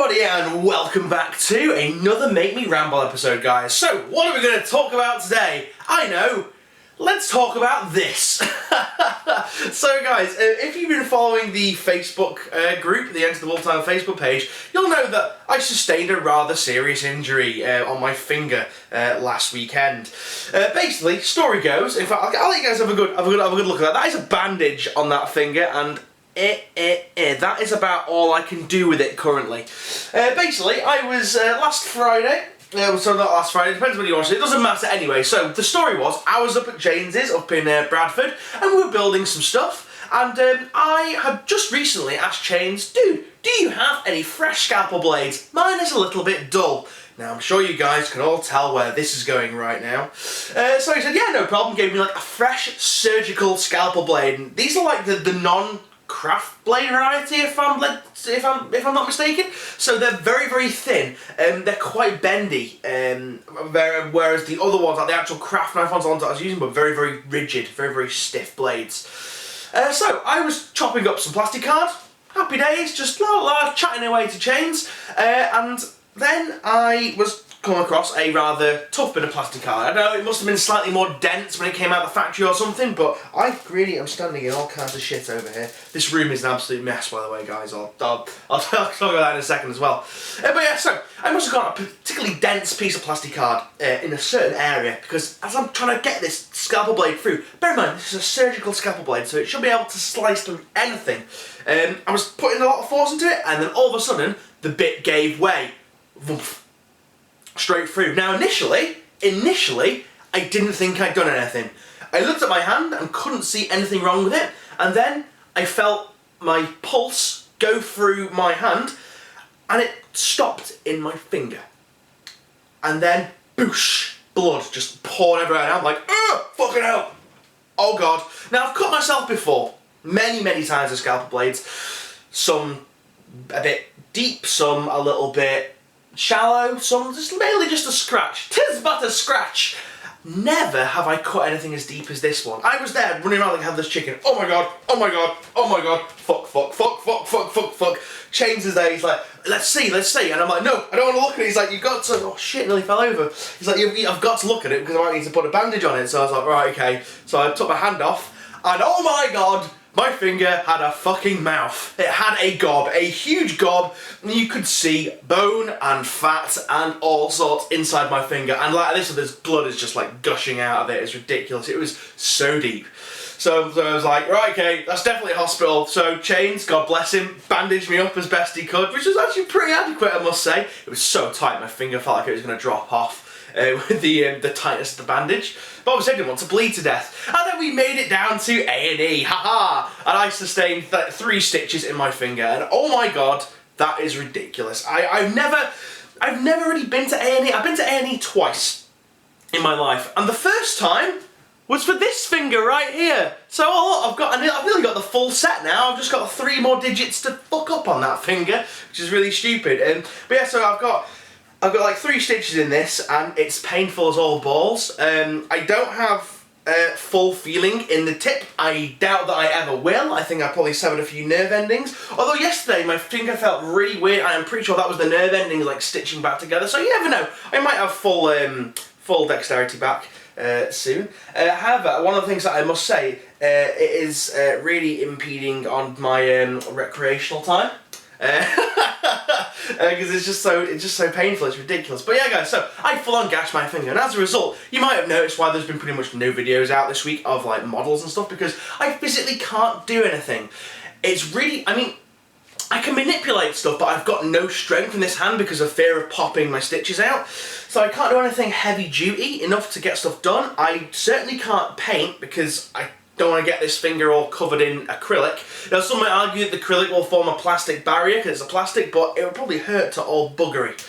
everybody and welcome back to another Make Me Ramble episode, guys. So, what are we going to talk about today? I know, let's talk about this. So guys, if you've been following the Facebook group, the Enter the Full-Time Facebook page, you'll know that I sustained a rather serious injury on my finger last weekend. Basically, story goes, in fact, I'll let you guys have a good look at that. That is a bandage on that finger, and that is about all I can do with it currently. Basically, I was last Friday. So not last Friday, depends when you watch it, it doesn't matter anyway. So the story was, I was up at James's up in Bradford, and we were building some stuff, and I had just recently asked James, dude, do you have any fresh scalpel blades? Mine is a little bit dull. Now I'm sure you guys can all tell where this is going right now. So he said, yeah, no problem, gave me like a fresh surgical scalpel blade, and these are like the non-craft blade variety, if I'm not mistaken. So they're very, very thin, they're quite bendy, whereas the other ones, like the actual craft knife ones that I was using, were very, very rigid, very, very stiff blades. So I was chopping up some plastic card, happy days, just chatting away to chains, and then I was come across a rather tough bit of plastic card. I know it must have been slightly more dense when it came out of the factory or something, but I really am standing in all kinds of shit over here. This room is an absolute mess, by the way, guys. I'll talk about that in a second as well. But yeah, so I must have got a particularly dense piece of plastic card in a certain area, because as I'm trying to get this scalpel blade through, bear in mind, this is a surgical scalpel blade, so it should be able to slice through anything. I was putting a lot of force into it, and then all of a sudden, the bit gave way. Woof. Straight through. Now initially, I didn't think I'd done anything. I looked at my hand and couldn't see anything wrong with it, and then I felt my pulse go through my hand, and it stopped in my finger. And then, boosh, blood just poured everywhere, and I'm like, fucking hell! Oh god. Now I've cut myself before, many, many times with scalpel blades. Some a bit deep, some a little bit shallow, some mainly just a scratch. 'Tis but a scratch. Never have I cut anything as deep as this one. I was there running around like a headless chicken. Oh my god, oh my god, oh my god. Fuck. Chains is there, he's like, let's see. And I'm like, no, I don't want to look at it. He's like, you've got to, oh shit, nearly fell over. He's like, I've got to look at it because I might need to put a bandage on it. So I was like, right, okay. So I took my hand off, and oh my god, my finger had a fucking mouth. It had a gob, a huge gob, and you could see bone and fat and all sorts inside my finger. And like this blood is just like gushing out of it. It's ridiculous. It was so deep. So I was like, right, okay, that's definitely a hospital. So Chains, God bless him, bandaged me up as best he could, which was actually pretty adequate, I must say. It was so tight, my finger felt like it was going to drop off. With the tightness of the bandage, but obviously I didn't want to bleed to death. And then we made it down to A&E, haha! And I sustained 3 stitches in my finger, and oh my god, that is ridiculous. I've never really been to A&E. I've been to A&E twice in my life, and the first time was for this finger right here. So I've nearly got the full set now. I've just got 3 more digits to fuck up on that finger, which is really stupid. But yeah, so I've got like 3 stitches in this, and it's painful as all balls. I don't have full feeling in the tip. I doubt that I ever will. I think I probably severed a few nerve endings. Although yesterday my finger felt really weird, and I'm pretty sure that was the nerve endings like stitching back together. So you never know. I might have full dexterity back soon. However, one of the things that I must say, it is really impeding on my recreational time. Because it's just so painful, it's ridiculous. But yeah guys, so I full on gashed my finger, and as a result, you might have noticed why there's been pretty much no videos out this week of like models and stuff, because I physically can't do anything. It's really, I mean, I can manipulate stuff, but I've got no strength in this hand because of fear of popping my stitches out. So I can't do anything heavy duty enough to get stuff done. I certainly can't paint because I don't want to get this finger all covered in acrylic. Now some might argue that the acrylic will form a plastic barrier because it's a plastic, but it would probably hurt to all buggery.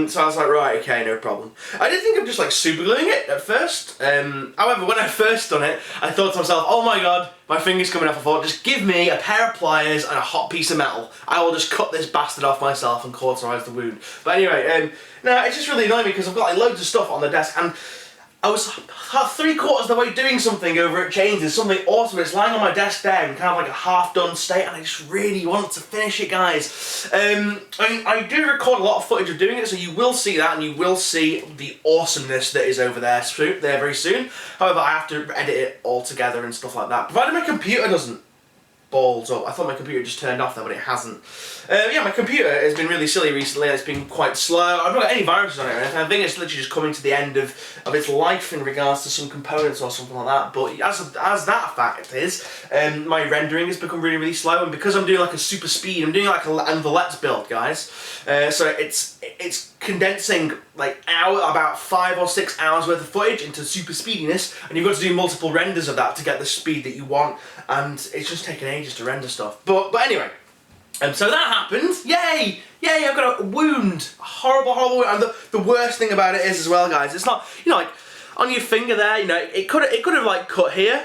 So I was like, right, okay, no problem. I did think of just like super gluing it at first. However, when I first done it, I thought to myself, oh my god, my finger's coming off. I thought, just give me a pair of pliers and a hot piece of metal. I will just cut this bastard off myself and cauterise the wound. But anyway, no, it's just really annoying me because I've got like loads of stuff on the desk, and I was 3/4 of the way doing something over at Chains. Something awesome. It's lying on my desk there in kind of like a half-done state, and I just really want to finish it, guys. I do record a lot of footage of doing it, so you will see that, and you will see the awesomeness that is over there very soon. However, I have to edit it all together and stuff like that, provided my computer doesn't balls up. I thought my computer just turned off there, but it hasn't. Yeah, my computer has been really silly recently. It's been quite slow. I've not got any viruses on it or anything. I think it's literally just coming to the end of its life in regards to some components or something like that. But as that fact is, my rendering has become really, really slow, and because I'm doing like a super speed, I'm doing like the Let's build, guys. So it's condensing like about 5 or 6 hours worth of footage into super speediness, and you've got to do multiple renders of that to get the speed that you want, and it's just taking ages to render stuff. But anyway, so that happened. Yay! I've got a wound, a horrible wound. And the worst thing about it is as well, guys, it's not, you know, like on your finger there, you know, it could have like cut here.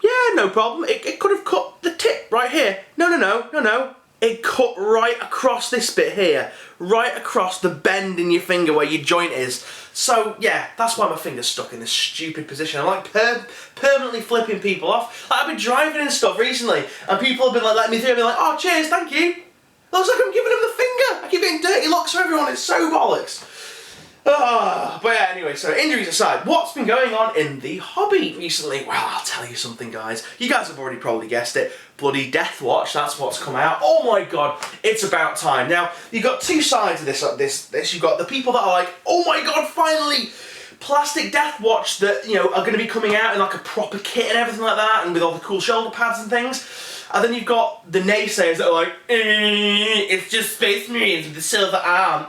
Yeah, no problem. It could have cut the tip right here. No. It cut right across this bit here, right across the bend in your finger where your joint is. So yeah, that's why my finger's stuck in this stupid position. I'm like permanently flipping people off. Like, I've been driving and stuff recently, and people have been like letting me through. I've been like, oh cheers, thank you. Looks like I'm giving them the finger. I keep getting dirty looks for everyone. It's so bollocks. But yeah, anyway, so injuries aside, what's been going on in the hobby recently? Well, I'll tell you something, guys. You guys have already probably guessed it. Bloody Death Watch, that's what's come out. Oh my god, it's about time. Now, you've got two sides of this. You've got the people that are like, oh my god, finally! Plastic Death Watch that, you know, are going to be coming out in like a proper kit and everything like that, and with all the cool shoulder pads and things. And then you've got the naysayers that are like, it's just Space Marines with the silver arm.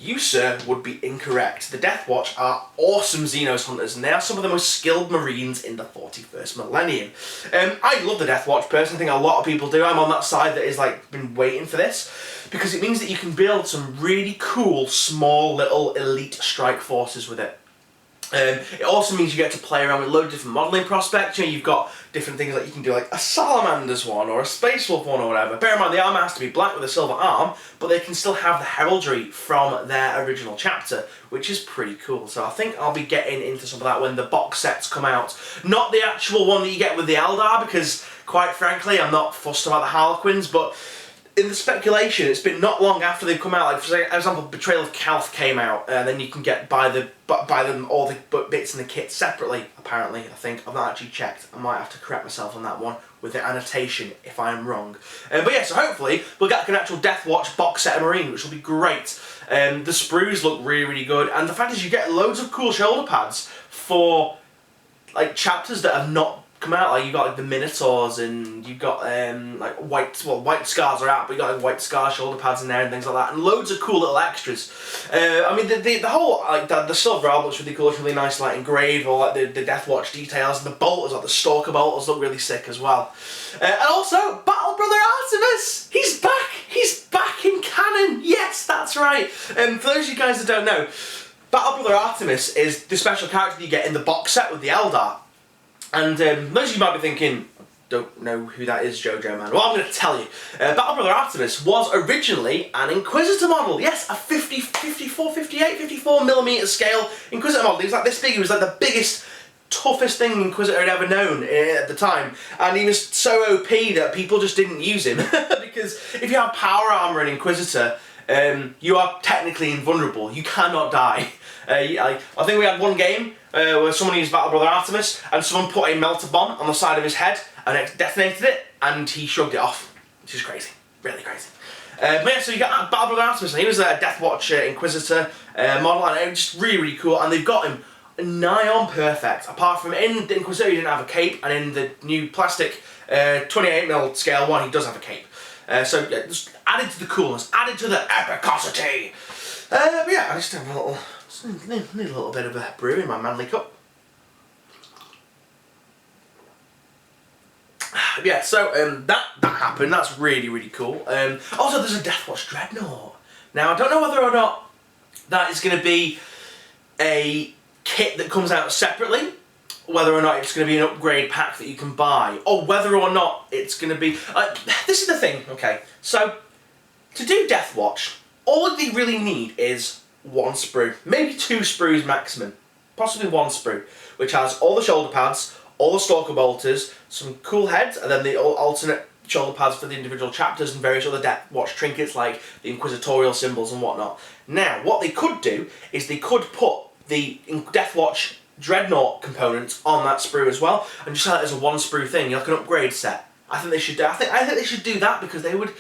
You, sir, would be incorrect. The Death Watch are awesome Xenos hunters, and they are some of the most skilled Marines in the 41st millennium. I love the Death Watch personally. I think a lot of people do. I'm on that side that is like been waiting for this, because it means that you can build some really cool, small, little elite strike forces with it. It also means you get to play around with a load of different modelling prospects. You know, you've got different things like you can do like a Salamander's one or a Space Wolf one or whatever. Bear in mind the armour has to be black with a silver arm, but they can still have the heraldry from their original chapter, which is pretty cool. So I think I'll be getting into some of that when the box sets come out. Not the actual one that you get with the Eldar, because quite frankly I'm not fussed about the Harlequins, but in the speculation, it's been not long after they've come out. Like for example, Betrayal of Calth came out, and then you can buy them all the bits in the kit separately. Apparently, I think I've not actually checked. I might have to correct myself on that one with the annotation if I am wrong. But yeah, so hopefully we'll get like an actual Death Watch box set of Marine, which will be great. The sprues look really, really good, and the fact is you get loads of cool shoulder pads for like chapters that have not come out. Like you've got like the Minotaurs, and you've got like white scars are out, but you got like white scar shoulder pads in there and things like that, and loads of cool little extras. I mean the whole like the silver arm looks really cool. It's really nice, like engraved, or like the Death Watch details, and the bolters, like the Stalker bolters, look really sick as well. And also Battle Brother Artemis, he's back in canon. Yes, that's right. For those of you guys that don't know, Battle Brother Artemis is the special character that you get in the box set with the Eldar. And those of you might be thinking, don't know who that is, Jojo man. Well, I'm going to tell you. Battle Brother Artemis was originally an Inquisitor model. Yes, a 54mm scale Inquisitor model. He was like this big. He was like the biggest, toughest thing Inquisitor had ever known at the time. And he was so OP that people just didn't use him. Because if you have power armor in Inquisitor, you are technically invulnerable. You cannot die. I think we had one game where someone used Battle Brother Artemis, and someone put a melter bomb on the side of his head and it detonated it, and he shrugged it off, which is crazy, really crazy. But yeah, so you got Battle Brother Artemis, and he was a Death Watch Inquisitor model, and it was just really, really cool. And they've got him nigh on perfect. Apart from in the Inquisitor, he didn't have a cape, and in the new plastic 28mm scale one, he does have a cape. So yeah, just added to the coolness, added to the epicosity. But yeah, I just have need a little bit of a brew in my manly cup. Yeah, so that happened. That's really, really cool. Also, there's a Death Watch Dreadnought. Now, I don't know whether or not that is going to be a kit that comes out separately, whether or not it's going to be an upgrade pack that you can buy, or whether or not it's going to be... this is the thing, okay? So, to do Death Watch, all they really need is one sprue, maybe 2 sprues maximum, possibly one sprue, which has all the shoulder pads, all the stalker bolters, some cool heads, and then the alternate shoulder pads for the individual chapters and various other Death Watch trinkets like the inquisitorial symbols and whatnot. Now, what they could do is they could put the Death Watch Dreadnought components on that sprue as well, and just sell it as a one sprue thing, like an upgrade set. I think they should do. I think they should do that because it would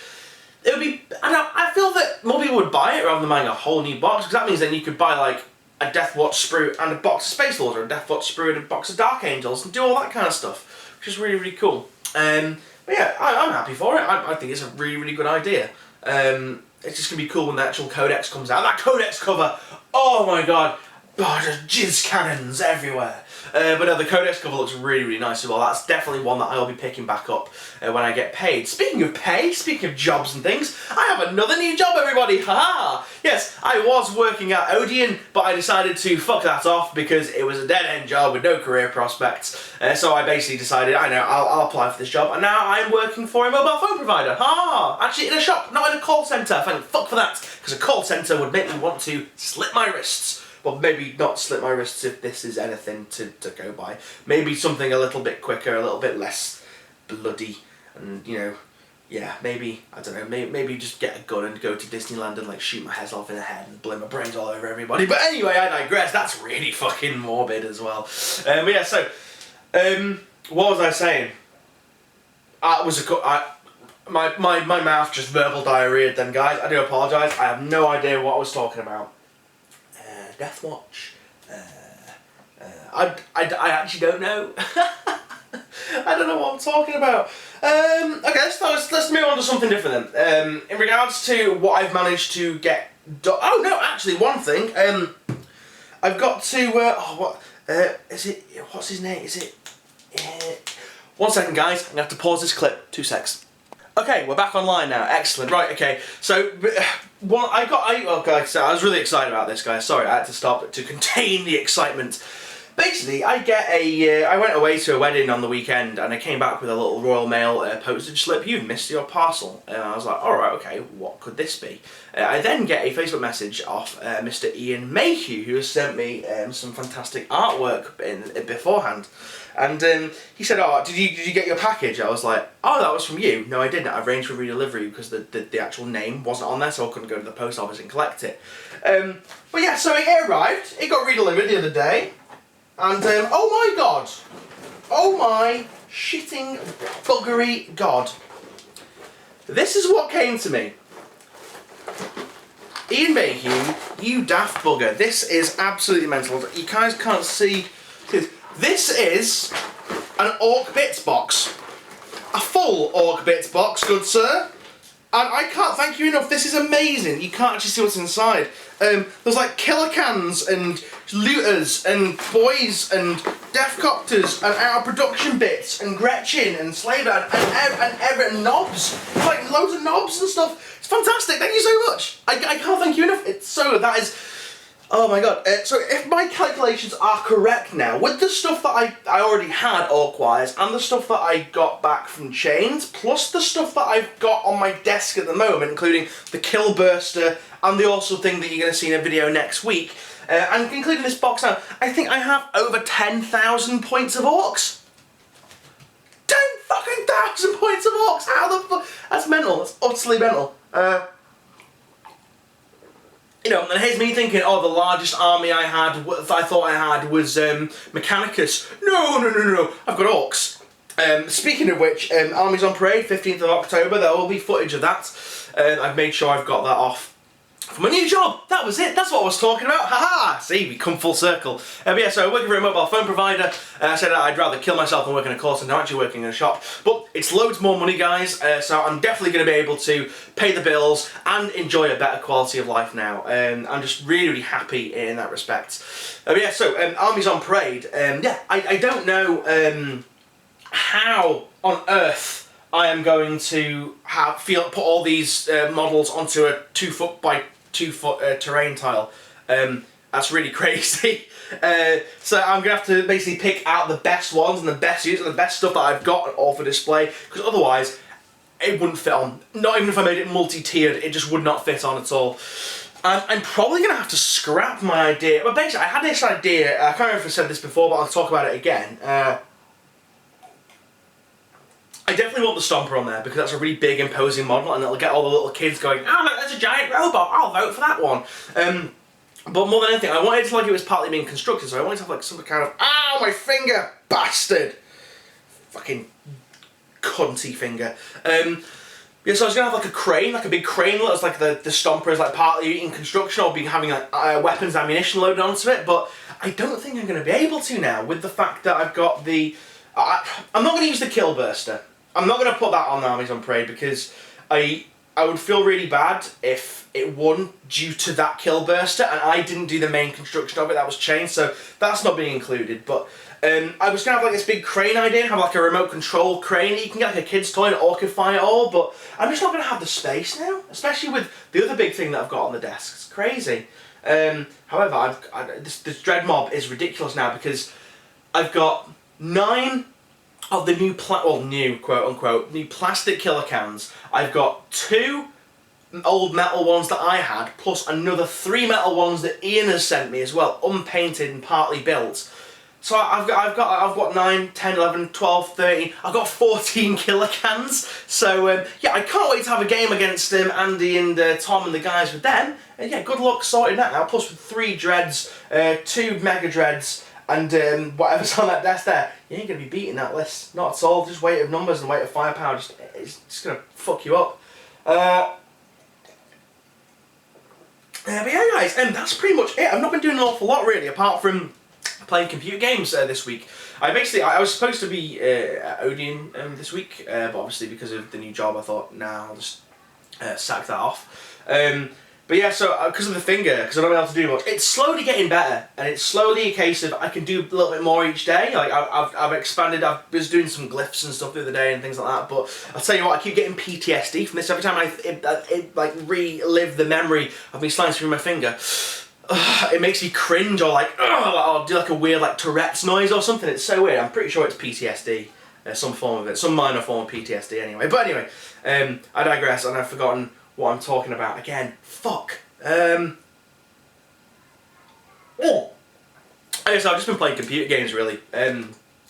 be. I feel that more people would buy it rather than buying a whole new box, because that means then you could buy like a Death Watch sprue and a box of Space Lords, or a Death Watch sprue and a box of Dark Angels, and do all that kind of stuff, which is really, really cool. But yeah, I'm happy for it. I think it's a really, really good idea. It's just gonna be cool when the actual codex comes out. That codex cover, oh my god, just jizz cannons everywhere. But no, the codex cover looks really, really nice as well. That's definitely one that I'll be picking back up when I get paid. Speaking of pay, speaking of jobs and things, I have another new job, everybody. Haha! Yes, I was working at Odeon, but I decided to fuck that off because it was a dead-end job with no career prospects. So I basically decided, I'll apply for this job, and now I'm working for a mobile phone provider. Ha! Actually, in a shop, not in a call centre. Thank fuck for that, because a call centre would make me want to slit my wrists. Well, maybe not slit my wrists if this is anything to go by. Maybe something a little bit quicker, a little bit less bloody, and yeah, maybe, I don't know, maybe just get a gun and go to Disneyland and like shoot my head off in the head and blow my brains all over everybody. But anyway, I digress. That's really fucking morbid as well. But yeah, so what was I saying? My mouth just verbal diarrheaed then, guys. I do apologise. I have no idea what I was talking about. Death Watch. I actually don't know. I don't know what I'm talking about. Okay, let's move on to something different then. In regards to what I've managed to get done. Oh no, actually one thing. I've got to. Is it? What's his name? Is it? 1 second, guys. I'm gonna have to pause this clip. 2 secs. Okay, we're back online now. Excellent. Right. Okay. So. So I was really excited about this, guys. Sorry, I had to stop to contain the excitement. Basically, I went away to a wedding on the weekend, and I came back with a little Royal Mail postage slip. You've missed your parcel. And I was like, all right, okay, what could this be? I then get a Facebook message off Mr. Ian Mayhew, who has sent me some fantastic artwork beforehand. And he said, oh, did you get your package? I was like, oh, that was from you. No, I didn't. I arranged for redelivery because the actual name wasn't on there, so I couldn't go to the post office and collect it. But yeah, so it arrived. It got redelivered the other day. And, oh my god. Oh my shitting buggery god. This is what came to me. Ian Mayhew, you daft bugger. This is absolutely mental. You guys can't see. This is an Orc Bits box. A full Orc Bits box, good sir. And I can't thank you enough. This is amazing. You can't actually see what's inside. There's like killer cans and looters and boys and deathcopters and out of production bits and Gretchen and Slaver and Everett and knobs. There's like loads of knobs and stuff. It's fantastic. Thank you so much. I can't thank you enough. It's so that is. Oh my god. So if my calculations are correct now, with the stuff that I already had orc-wise, and the stuff that I got back from Chains, plus the stuff that I've got on my desk at the moment, including the Kill Burster and the awesome thing that you're going to see in a video next week, and including this box now, I think I have over 10,000 points of orcs. 10,000 points of orcs! How the fuck? That's mental. That's utterly mental. And here's me thinking, oh, the largest army I thought I had was Mechanicus. No, I've got orcs. Speaking of which, Armies on Parade, 15th of October, there will be footage of that. I've made sure I've got that off for my new job. That was it. That's what I was talking about. Haha! See, we come full circle. But yeah, so I'm working for a mobile phone provider. I said I'd rather kill myself than work in a call centre. I'm actually working in a shop. But it's loads more money, guys. So I'm definitely going to be able to pay the bills and enjoy a better quality of life now. I'm just really, really happy in that respect. But yeah, so Armies on Parade. Yeah, I don't know how on earth I am going to put all these models onto a 2 foot by 2 foot terrain tile. That's really crazy. So I'm going to have to basically pick out the best ones and the best use and the best stuff that I've got all for display, because otherwise it wouldn't fit on. Not even if I made it multi-tiered, it just would not fit on at all. I'm probably going to have to scrap my idea. But basically, I had this idea, I can't remember if I said this before, but I'll talk about it again. I definitely want the Stomper on there because that's a really big, imposing model, and it'll get all the little kids going, oh look, there's a giant robot, I'll vote for that one. But more than anything, I wanted to like it was partly being constructed, so I wanted to have like some kind of, ow, my finger, bastard! Fucking cunty finger. Yeah, so I was going to have like a crane, like a big crane that was like the Stomper is like partly in construction or be having like weapons, ammunition loaded onto it, but I don't think I'm going to be able to now with the fact that I've got the... I'm not going to use the Kill Burster. I'm not going to put that on the Armies on Parade because I would feel really bad if it won due to that Kill Burster and I didn't do the main construction of it, that was changed, so that's not being included, but... I was going to have like this big crane idea, have like a remote control crane that you can get like a kid's toy and orchify it all, but I'm just not going to have the space now, especially with the other big thing that I've got on the desk. It's crazy. However, this Dread Mob is ridiculous now because I've got 9 of the new, new quote unquote, new plastic killer cans. I've got 2 old metal ones that I had, plus another 3 metal ones that Ian has sent me as well, unpainted and partly built. So I've got 9, 10, 11, 12, 13, I've got 14 killer cans. So yeah, I can't wait to have a game against Andy and Tom and the guys with them. And yeah, good luck sorting that out. Plus with 3 dreads, 2 mega dreads, and whatever's on that desk there. You ain't going to be beating that list. Not at all. Just weight of numbers and weight of firepower. It's just going to fuck you up. But yeah guys, that's pretty much it. I've not been doing an awful lot really, apart from playing computer games this week. I was supposed to be at Odeon this week, but obviously because of the new job I thought, nah, I'll just sack that off. But yeah, so because of the finger, because I don't know how to do much, it's slowly getting better, and it's slowly a case of I can do a little bit more each day. Like I've expanded, I was doing some glyphs and stuff the other day and things like that, but I'll tell you what, I keep getting PTSD from this. Every time I like relive the memory of me slicing through my finger, it makes me cringe, or like, I'll do like a weird like Tourette's noise or something. It's so weird. I'm pretty sure it's PTSD, some form of it, some minor form of PTSD anyway. But anyway, I digress, and I've forgotten what I'm talking about again. Fuck. I guess I've just been playing computer games really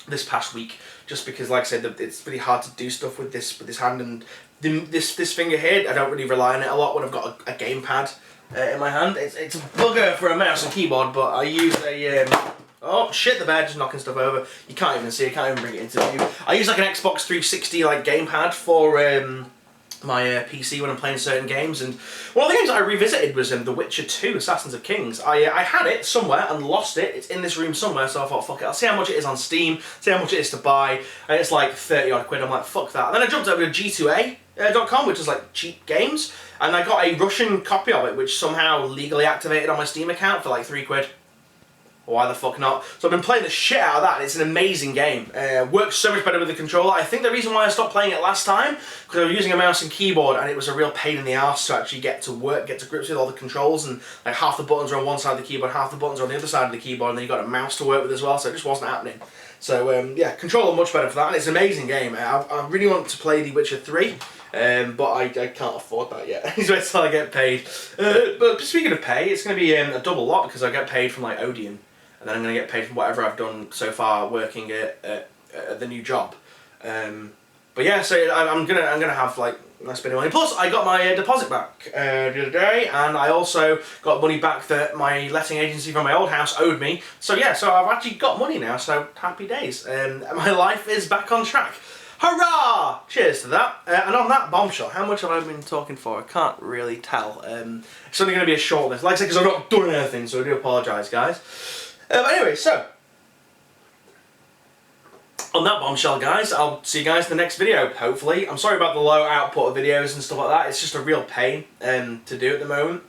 this past week, just because, like I said, it's really hard to do stuff with this hand, and this finger here, I don't really rely on it a lot when I've got a gamepad in my hand. It's a bugger for a mouse and keyboard, but I use a oh shit, the bed, just knocking stuff over. You can't even see it, can't even bring it into view. I use like an Xbox 360 like gamepad for my PC when I'm playing certain games, and one of the games I revisited was The Witcher 2 Assassins of Kings. I had it somewhere and lost it. It's in this room somewhere, so I thought, fuck it, I'll see how much it is on Steam, see how much it is to buy, and it's like 30 odd quid. I'm like, fuck that. And then I jumped over to G2A.com, which is like cheap games, and I got a Russian copy of it, which somehow legally activated on my Steam account for like 3 quid. Why the fuck not? So I've been playing the shit out of that, and it's an amazing game. Works so much better with the controller. I think the reason why I stopped playing it last time, because I was using a mouse and keyboard, and it was a real pain in the arse to actually get to grips with all the controls, and like half the buttons are on one side of the keyboard, half the buttons are on the other side of the keyboard, and then you've got a mouse to work with as well, so it just wasn't happening. So yeah, controller much better for that, and it's an amazing game. I really want to play The Witcher 3, but I can't afford that yet. It's wait till I get paid. But speaking of pay, it's going to be a double lot, because I get paid from like Odeon, and then I'm going to get paid from whatever I've done so far working at the new job. But yeah, so I'm gonna have like nice bit of money. Plus, I got my deposit back the other day, and I also got money back that my letting agency from my old house owed me. So yeah, so I've actually got money now. So happy days. My life is back on track. Hurrah! Cheers to that. And on that bombshell, how much have I been talking for? I can't really tell. It's only going to be a short list. Like I said, because I've not done anything, so I do apologise, guys. But anyway, so on that bombshell, guys, I'll see you guys in the next video, hopefully. I'm sorry about the low output of videos and stuff like that. It's just a real pain to do at the moment,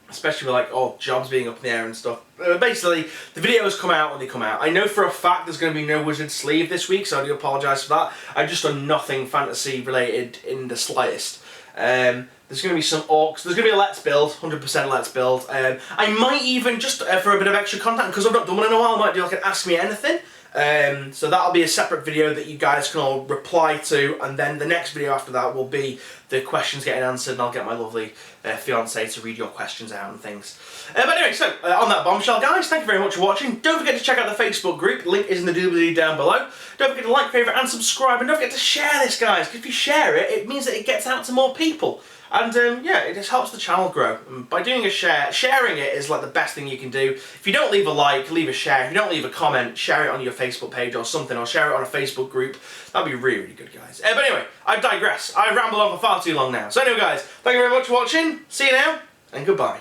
especially with like all jobs being up in the air and stuff. Basically, the videos come out when they come out. I know for a fact there's going to be no Wizard Sleeve this week, so I do apologise for that. I've just done nothing fantasy related in the slightest. There's going to be some orcs. There's going to be a Let's Build, 100% Let's Build. I might even, just for a bit of extra content, because I've not done one in a while, I might do like an Ask Me Anything. So that'll be a separate video that you guys can all reply to, and then the next video after that will be the questions getting answered, and I'll get my lovely fiance to read your questions out and things. But anyway, so on that bombshell, guys, thank you very much for watching. Don't forget to check out the Facebook group. Link is in the doobly down below. Don't forget to like, favourite, and subscribe, and don't forget to share this, guys. Because if you share it, it means that it gets out to more people. And yeah, it just helps the channel grow. And by doing a share, sharing it is like the best thing you can do. If you don't leave a like, leave a share. If you don't leave a comment, share it on your Facebook page or something, or share it on a Facebook group. That'd be really, really good, guys. But anyway, I digress. I rambled on for far too long now. So anyway, guys, thank you very much for watching. See you now, and goodbye.